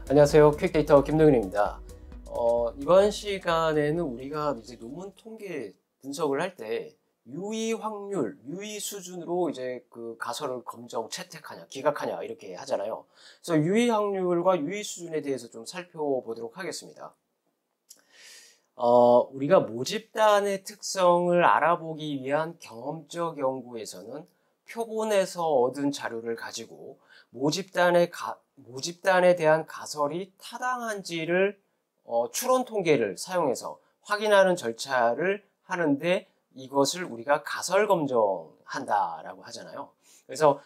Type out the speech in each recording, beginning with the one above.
안녕하세요. 퀵데이터 김동윤입니다. 이번 시간에는 우리가 이제 논문 통계 분석을 할 때 유의 확률, 유의 수준으로 이제 그 가설을 검정, 채택하냐, 기각하냐 이렇게 하잖아요. 그래서 유의 확률과 유의 수준에 대해서 좀 살펴보도록 하겠습니다. 우리가 모집단의 특성을 알아보기 위한 경험적 연구에서는 표본에서 얻은 자료를 가지고 모집단에 대한 가설이 타당한지를 추론 통계를 사용해서 확인하는 절차를 하는데 이것을 우리가 가설 검정한다라고 하잖아요. 그래서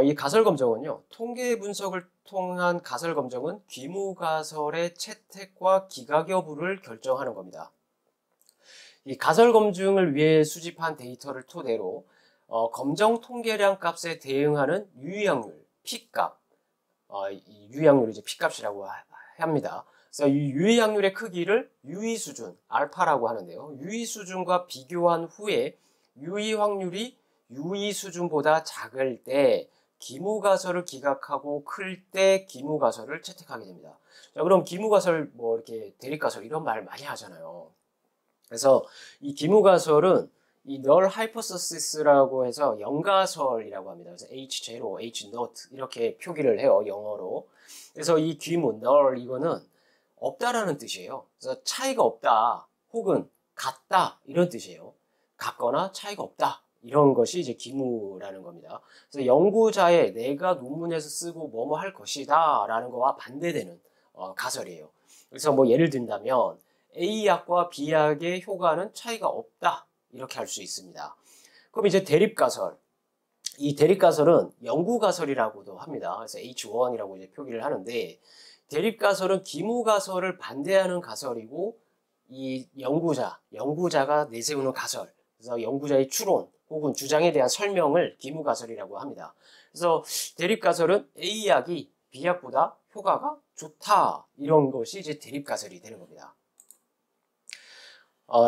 이 가설 검정은요, 통계 분석을 통한 가설 검정은 귀무 가설의 채택과 기각 여부를 결정하는 겁니다. 이 가설 검증을 위해 수집한 데이터를 토대로 검정 통계량 값에 대응하는 유의확률, P값, 유의확률이 이제 P값이라고 합니다. 그래서 이 유의확률의 크기를 유의수준, 알파라고 하는데요. 유의수준과 비교한 후에 유의확률이 유의수준보다 작을 때 기무가설을 기각하고 클 때 기무가설을 채택하게 됩니다. 자, 그럼 기무가설, 뭐 이렇게 대립가설 이런 말 많이 하잖아요. 그래서 이 기무가설은 이 null hypothesis라고 해서 영가설이라고 합니다. 그래서 H0, H0 이렇게 표기를 해요, 영어로. 그래서 이 귀무, null 이거는 없다라는 뜻이에요. 그래서 차이가 없다 혹은 같다 이런 뜻이에요. 같거나 차이가 없다 이런 것이 이제 기무라는 겁니다. 그래서 연구자의 내가 논문에서 쓰고 뭐뭐 할 것이다 라는 거와 반대되는 가설이에요. 그래서 뭐 예를 든다면 A약과 B약의 효과는 차이가 없다 이렇게 할 수 있습니다. 그럼 이제 대립가설, 이 대립가설은 영구가설이라고도 합니다. 그래서 H1이라고 이제 표기를 하는데 대립가설은 기무가설을 반대하는 가설이고 이 연구자가 내세우는 가설, 그래서 연구자의 추론 혹은 주장에 대한 설명을 기무가설이라고 합니다. 그래서 대립가설은 A약이 B약보다 효과가 좋다 이런 것이 이제 대립가설이 되는 겁니다.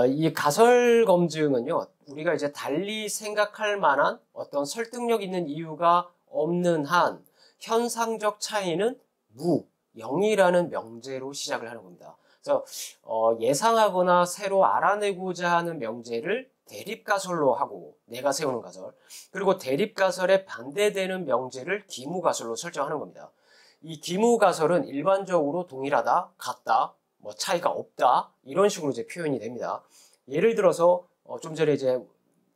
이 가설 검증은요, 우리가 이제 달리 생각할 만한 어떤 설득력 있는 이유가 없는 한 현상적 차이는 무, 0이라는 명제로 시작을 하는 겁니다. 그래서 예상하거나 새로 알아내고자 하는 명제를 대립가설로 하고 내가 세우는 가설, 그리고 대립가설에 반대되는 명제를 기무가설로 설정하는 겁니다. 이 기무가설은 일반적으로 동일하다, 같다, 뭐 차이가 없다 이런 식으로 이제 표현이 됩니다. 예를 들어서 좀 전에 이제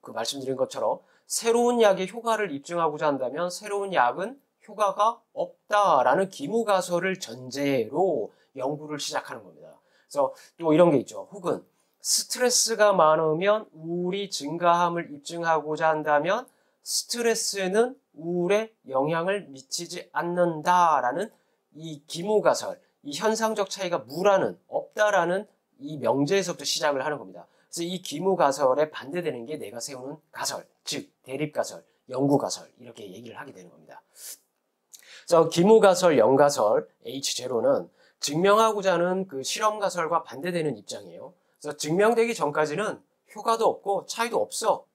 그 말씀드린 것처럼 새로운 약의 효과를 입증하고자 한다면 새로운 약은 효과가 없다라는 기무가설을 전제로 연구를 시작하는 겁니다. 그래서 또 이런 게 있죠. 혹은 스트레스가 많으면 우울이 증가함을 입증하고자 한다면 스트레스는 우울에 영향을 미치지 않는다라는 이 기무가설, 이 현상적 차이가 무라는, 없다라는 이 명제에서부터 시작을 하는 겁니다. 그래서 이 기무가설에 반대되는 게 내가 세우는 가설, 즉 대립가설, 영구가설 이렇게 얘기를 하게 되는 겁니다. 그래서 기무가설, 영가설, H0는 증명하고자 하는 그 실험가설과 반대되는 입장이에요. 그래서 증명되기 전까지는 효과도 없고 차이도 없어.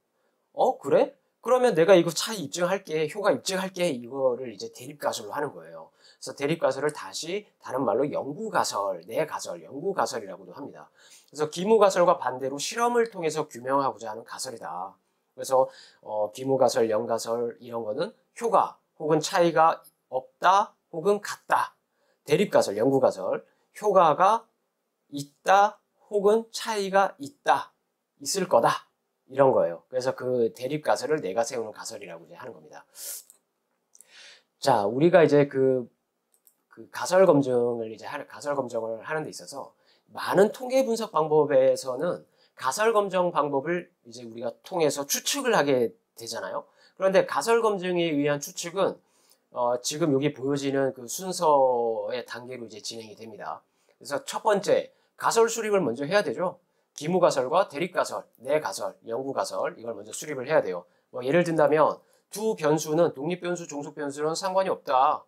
그래? 그러면 내가 이거 차이 입증할게, 효과 입증할게 이거를 이제 대립가설로 하는 거예요. 그래서 대립가설을 다시 다른 말로 영구가설, 내가설, 영구가설이라고도 합니다. 그래서 기무가설과 반대로 실험을 통해서 규명하고자 하는 가설이다. 그래서 기무가설, 영가설 이런 거는 효과 혹은 차이가 없다 혹은 같다. 대립가설, 영구가설, 효과가 있다 혹은 차이가 있다, 있을 거다 이런 거예요. 그래서 그 대립가설을 내가 세우는 가설이라고 이제 하는 겁니다. 자, 우리가 이제 그 가설 검증을 가설 검증을 하는 데 있어서 많은 통계 분석 방법에서는 가설 검증 방법을 이제 우리가 통해서 추측을 하게 되잖아요. 그런데 가설 검증에 의한 추측은 지금 여기 보여지는 그 순서의 단계로 이제 진행이 됩니다. 그래서 첫 번째, 가설 수립을 먼저 해야 되죠. 기무가설과 대립가설, 내가설, 영구가설 이걸 먼저 수립을 해야 돼요. 뭐 예를 든다면 두 변수는 독립변수, 종속변수는 상관이 없다.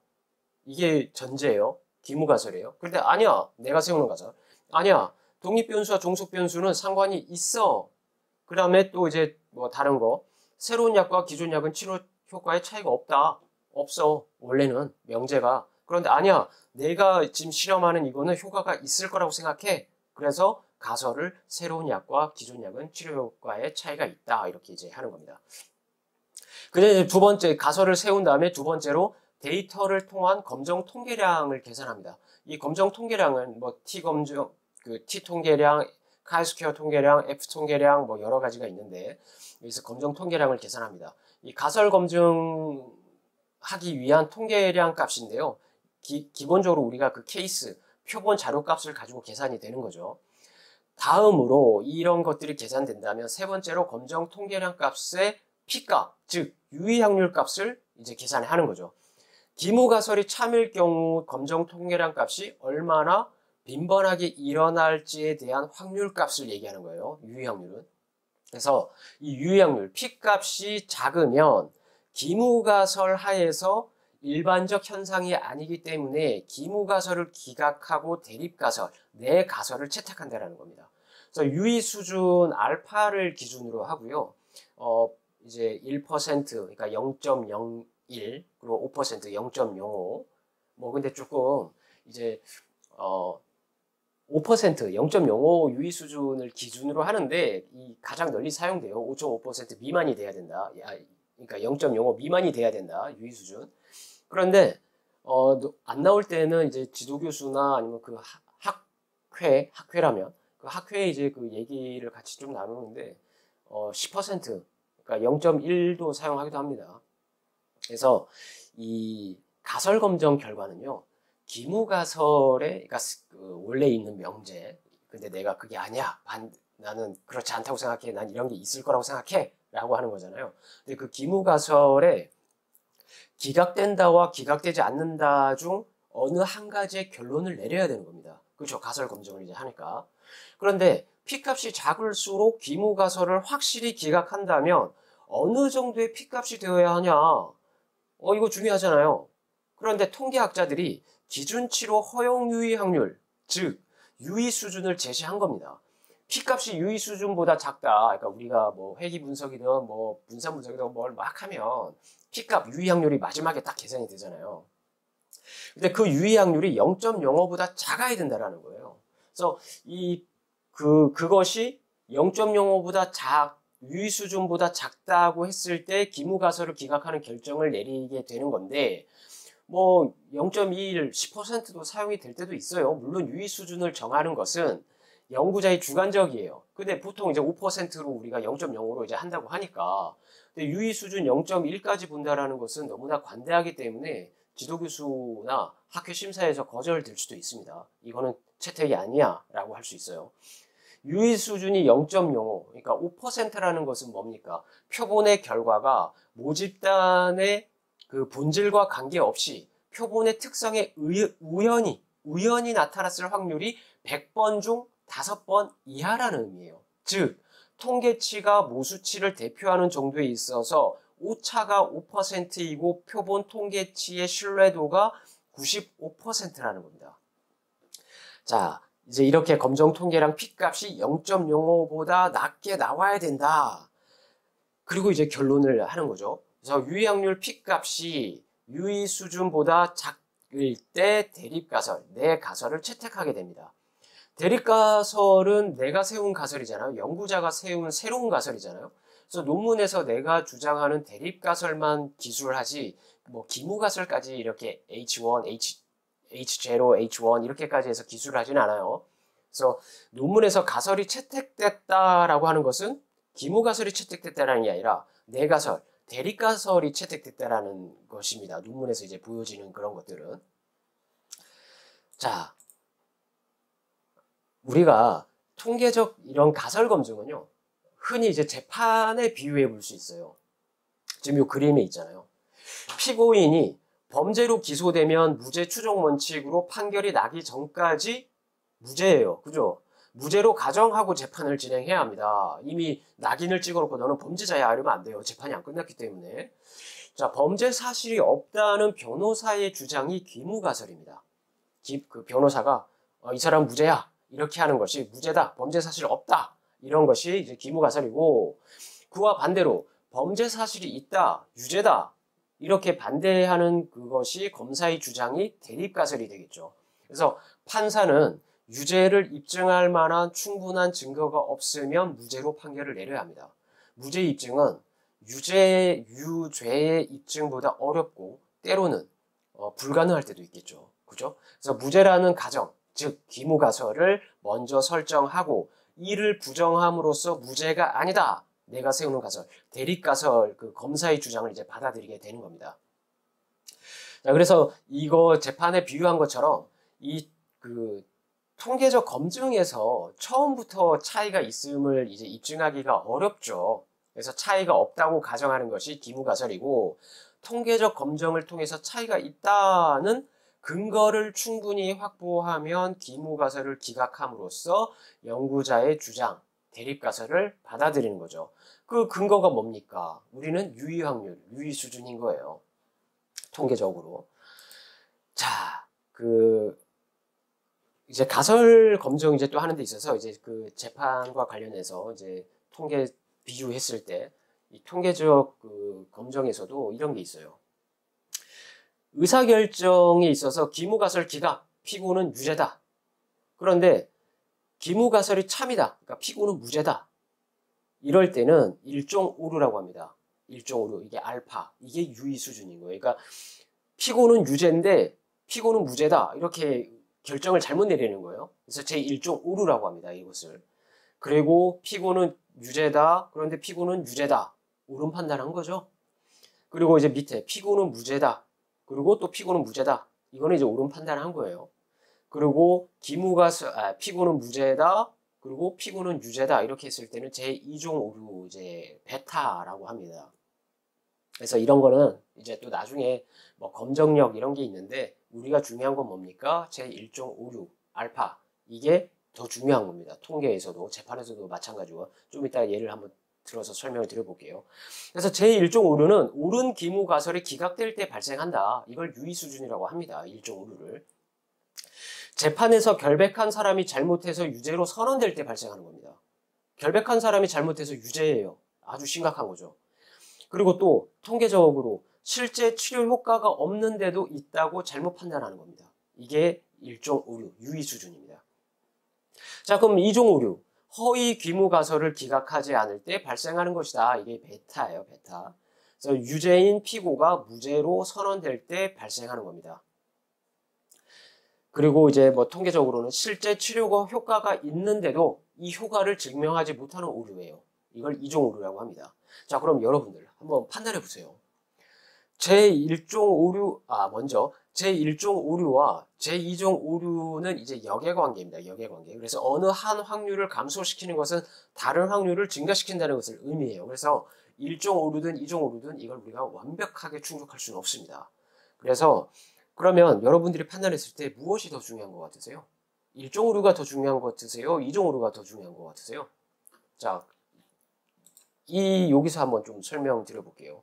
이게 전제예요. 기무가설이에요. 그런데 아니야. 내가 세우는 가설. 아니야. 독립변수와 종속변수는 상관이 있어. 그 다음에 또 이제 뭐 다른 거. 새로운 약과 기존 약은 치료 효과에 차이가 없다. 없어. 원래는 명제가 그런데 아니야. 내가 지금 실험하는 이거는 효과가 있을 거라고 생각해. 그래서 가설을 새로운 약과 기존 약은 치료 효과에 차이가 있다. 이렇게 이제 하는 겁니다. 근데 두 번째, 가설을 세운 다음에 두 번째로 데이터를 통한 검정 통계량을 계산합니다. 이 검정 통계량은 뭐 T 검정, T 통계량, 카이스퀘어 통계량, F 통계량 뭐 여러 가지가 있는데 여기서 검정 통계량을 계산합니다. 이 가설 검증하기 위한 통계량 값인데요. 기본적으로 우리가 그 케이스, 표본 자료 값을 가지고 계산이 되는 거죠. 다음으로 이런 것들이 계산된다면 세 번째로 검정 통계량 값의 P값, 즉 유의확률 값을 이제 계산하는 거죠. 기무가설이 참일 경우 검정 통계량 값이 얼마나 빈번하게 일어날지에 대한 확률 값을 얘기하는 거예요. 유의확률은. 그래서 이 유의확률 P값이 작으면 기무가설 하에서 일반적 현상이 아니기 때문에 기무가설을 기각하고 대립가설, 내 가설을 채택한다는 겁니다. 그래서 유의 수준 알파를 기준으로 하고요. 이제 1%, 그러니까 0.01, 그리고 5%, 0.05. 뭐 근데 조금 이제 5%, 0.05 유의 수준을 기준으로 하는데 이 가장 널리 사용돼요. 5.5% 미만이 돼야 된다. 그러니까 0.05 미만이 돼야 된다. 유의 수준. 그런데 안 나올 때는 이제 지도교수나 아니면 그 학회라면 그 학회에 이제 그 얘기를 같이 좀 나누는데 10%, 그러니까 0.1도 사용하기도 합니다. 그래서 이 가설 검정 결과는요. 기무가설에 그러니까 원래 있는 명제, 근데 내가 그게 아니야. 나는 그렇지 않다고 생각해. 난 이런 게 있을 거라고 생각해. 라고 하는 거잖아요. 근데 그 기무가설에 기각된다와 기각되지 않는다 중 어느 한 가지의 결론을 내려야 되는 겁니다. 그렇죠. 가설 검증을 이제 하니까. 그런데 P값이 작을수록 기무가설을 확실히 기각한다면 어느 정도의 P값이 되어야 하냐. 이거 중요하잖아요. 그런데 통계학자들이 기준치로 허용 유의 확률, 즉 유의 수준을 제시한 겁니다. P값이 유의 수준보다 작다. 그러니까 우리가 뭐 회귀 분석이든 뭐 분산 분석이든 뭘 막 하면 P값 유의 확률이 마지막에 딱 계산이 되잖아요. 근데 그 유의 확률이 0.05보다 작아야 된다라는 거예요. 그래서 그것이 0.05보다 유의 수준보다 작다고 했을 때 기무가설을 기각하는 결정을 내리게 되는 건데 뭐 0.21, 10%도 사용이 될 때도 있어요. 물론 유의 수준을 정하는 것은 연구자의 주관적이에요. 근데 보통 이제 5%로 우리가 0.05로 이제 한다고 하니까 근데 유의 수준 0.1까지 본다라는 것은 너무나 관대하기 때문에 지도교수나 학회 심사에서 거절될 수도 있습니다. 이거는 채택이 아니야 라고 할 수 있어요. 유의 수준이 0.05, 그러니까 5%라는 것은 뭡니까? 표본의 결과가 모집단의 그 본질과 관계없이 표본의 특성에 우연히 나타났을 확률이 100번 중 5번 이하라는 의미예요. 즉, 통계치가 모수치를 대표하는 정도에 있어서 오차가 5%이고 표본 통계치의 신뢰도가 95%라는 겁니다. 자, 이제 이렇게 검정 통계량 P값이 0.05보다 낮게 나와야 된다. 그리고 이제 결론을 하는 거죠. 그래서 유의확률 P값이 유의 수준보다 작을 때 대립가설, 내 가설을 채택하게 됩니다. 대립가설은 내가 세운 가설이잖아요. 연구자가 세운 새로운 가설이잖아요. 그래서 논문에서 내가 주장하는 대립가설만 기술하지 뭐 기무가설까지 이렇게 H1, H0, H1 이렇게까지 해서 기술을 하진 않아요. 그래서 논문에서 가설이 채택됐다라고 하는 것은 기무가설이 채택됐다라는 게 아니라 내 가설, 대립가설이 채택됐다라는 것입니다. 논문에서 이제 보여지는 그런 것들은. 자, 우리가 통계적 이런 가설 검증은요, 흔히 이제 재판에 비유해 볼 수 있어요. 지금 이 그림에 있잖아요. 피고인이 범죄로 기소되면 무죄 추정 원칙으로 판결이 나기 전까지 무죄예요. 그죠? 무죄로 가정하고 재판을 진행해야 합니다. 이미 낙인을 찍어놓고 너는 범죄자야 이러면 안 돼요. 재판이 안 끝났기 때문에. 자, 범죄 사실이 없다는 변호사의 주장이 기무가설입니다. 그 변호사가 이 사람 무죄야 이렇게 하는 것이 무죄다, 범죄 사실 없다 이런 것이 이제 기무가설이고, 그와 반대로 범죄 사실이 있다, 유죄다 이렇게 반대하는 그것이 검사의 주장이 대립가설이 되겠죠. 그래서 판사는 유죄를 입증할 만한 충분한 증거가 없으면 무죄로 판결을 내려야 합니다. 무죄 입증은 유죄의 입증보다 어렵고 때로는 불가능할 때도 있겠죠. 그죠? 그래서 무죄라는 가정, 즉 기무가설을 먼저 설정하고 이를 부정함으로써 무죄가 아니다. 내가 세우는 가설, 대립가설, 그 검사의 주장을 이제 받아들이게 되는 겁니다. 자, 그래서 이거 재판에 비유한 것처럼 이 그 통계적 검증에서 처음부터 차이가 있음을 이제 입증하기가 어렵죠. 그래서 차이가 없다고 가정하는 것이 기무가설이고, 통계적 검증을 통해서 차이가 있다는 근거를 충분히 확보하면 기무가설을 기각함으로써 연구자의 주장, 대립가설을 받아들이는 거죠. 그 근거가 뭡니까? 우리는 유의 확률, 유의 수준인 거예요. 통계적으로. 자, 이제 가설 검증 이제 또 하는 데 있어서 이제 그 재판과 관련해서 이제 통계 비유했을 때 이 통계적 그 검증에서도 이런 게 있어요. 의사결정에 있어서 기무가설 기각, 피고는 유죄다. 그런데 기무가설이 참이다. 그러니까 피고는 무죄다. 이럴 때는 일종 오류라고 합니다. 일종 오류. 이게 알파. 이게 유의 수준인 거예요. 그러니까 피고는 유죄인데 피고는 무죄다. 이렇게 결정을 잘못 내리는 거예요. 그래서 제1종 오류라고 합니다. 이것을. 그리고 피고는 유죄다. 그런데 피고는 유죄다. 옳은 판단한 거죠. 그리고 이제 밑에 피고는 무죄다. 그리고 또 피고는 무죄다. 이거는 이제 옳은 판단한 거예요. 그리고 피고는 무죄다. 그리고 피고는 유죄다. 이렇게 했을 때는 제2종 오류 이제 베타라고 합니다. 그래서 이런 거는 이제 또 나중에 뭐 검정력 이런 게 있는데 우리가 중요한 건 뭡니까? 제1종 오류 알파. 이게 더 중요한 겁니다. 통계에서도 재판에서도 마찬가지고 좀 이따 예를 한번 들어서 설명을 드려볼게요. 그래서 제1종 오류는 옳은 기무가설이 기각될 때 발생한다. 이걸 유의 수준이라고 합니다. 1종 오류를. 재판에서 결백한 사람이 잘못해서 유죄로 선언될 때 발생하는 겁니다. 결백한 사람이 잘못해서 유죄예요. 아주 심각한 거죠. 그리고 또 통계적으로 실제 치료 효과가 없는데도 있다고 잘못 판단하는 겁니다. 이게 1종 오류, 유의 수준입니다. 자, 그럼 2종 오류, 허위 기무가설을 기각하지 않을 때 발생하는 것이다. 이게 베타예요, 베타. 그래서 유죄인 피고가 무죄로 선언될 때 발생하는 겁니다. 그리고 이제 뭐 통계적으로는 실제 치료가 효과가 있는데도 이 효과를 증명하지 못하는 오류예요. 이걸 2종 오류라고 합니다. 자, 그럼 여러분들 한번 판단해 보세요. 제1종 오류, 먼저 제1종 오류와 제2종 오류는 이제 역의관계입니다. 역의 관계. 그래서 어느 한 확률을 감소시키는 것은 다른 확률을 증가시킨다는 것을 의미해요. 그래서 1종 오류든 2종 오류든 이걸 우리가 완벽하게 충족할 수는 없습니다. 그래서 그러면 여러분들이 판단했을 때 무엇이 더 중요한 것 같으세요? 1종 오류가 더 중요한 것 같으세요? 2종 오류가 더 중요한 것 같으세요? 자, 여기서 한번 좀 설명드려볼게요.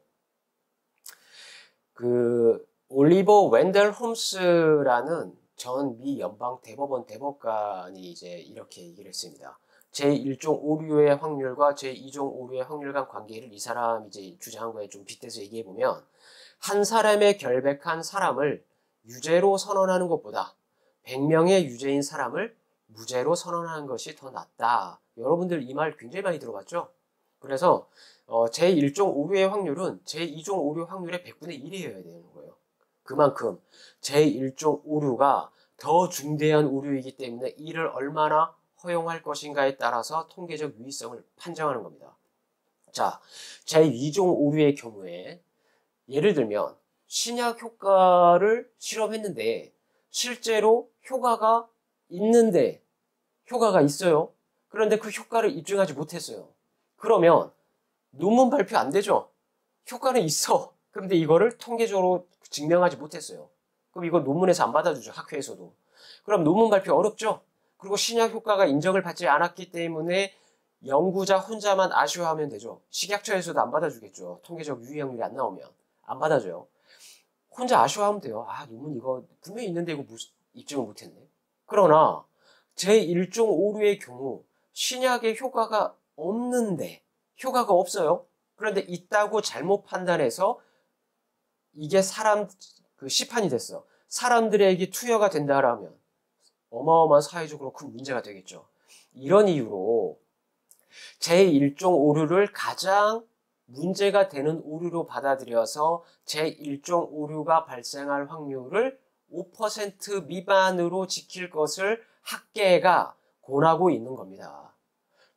올리버 웬델 홈스라는 전 미 연방 대법원 대법관이 이제 이렇게 얘기를 했습니다. 제1종 오류의 확률과 제2종 오류의 확률 간 관계를 이 사람이 이제 주장한 거에 좀 빗대서 얘기해 보면, 한 사람의 결백한 사람을 유죄로 선언하는 것보다 100명의 유죄인 사람을 무죄로 선언하는 것이 더 낫다. 여러분들 이 말 굉장히 많이 들어봤죠? 그래서 제1종 오류의 확률은 제2종 오류 확률의 100분의 1이어야 되는 거예요. 그만큼 제1종 오류가 더 중대한 오류이기 때문에 이를 얼마나 허용할 것인가에 따라서 통계적 유의성을 판정하는 겁니다. 자, 제2종 오류의 경우에 예를 들면 신약 효과를 실험했는데 실제로 효과가 있어요. 그런데 그 효과를 입증하지 못했어요. 그러면 논문 발표 안 되죠? 효과는 있어. 그런데 이거를 통계적으로 증명하지 못했어요. 그럼 이거 논문에서 안 받아주죠. 학회에서도. 그럼 논문 발표 어렵죠? 그리고 신약 효과가 인정을 받지 않았기 때문에 연구자 혼자만 아쉬워하면 되죠. 식약처에서도 안 받아주겠죠. 통계적 유의 확률이 안 나오면. 안 받아줘요. 혼자 아쉬워하면 돼요. 논문 이거 분명히 있는데 이거 입증을 못했네. 그러나 제1종 오류의 경우 신약의 효과가 없어요. 그런데 있다고 잘못 판단해서 이게 시판이 됐어. 사람들에게 투여가 된다라면 어마어마한 사회적으로 큰 문제가 되겠죠. 이런 이유로 제1종 오류를 가장 문제가 되는 오류로 받아들여서 제1종 오류가 발생할 확률을 5% 미만으로 지킬 것을 학계가 권하고 있는 겁니다.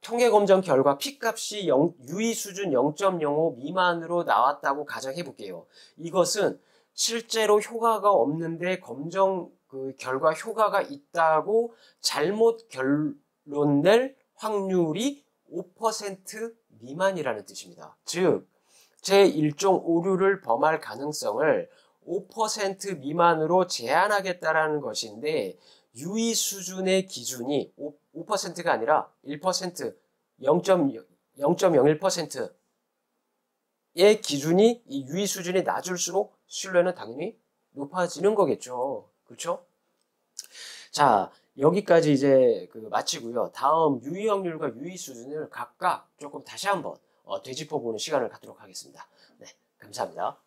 통계검정 결과 P값이 유의 수준 0.05 미만으로 나왔다고 가정해 볼게요. 이것은 실제로 효과가 없는데 검정 결과 효과가 있다고 잘못 결론 낼 확률이 5% 미만이라는 뜻입니다. 즉, 제1종 오류를 범할 가능성을 5% 미만으로 제한하겠다라는 것인데 유의 수준의 기준이 5%가 아니라 1%, 0.01%의 기준이 이 유의 수준이 낮을수록 신뢰는 당연히 높아지는 거겠죠. 그렇죠? 자, 여기까지 이제 마치고요. 다음 유의 확률과 유의 수준을 각각 조금 다시 한번 되짚어보는 시간을 갖도록 하겠습니다. 네, 감사합니다.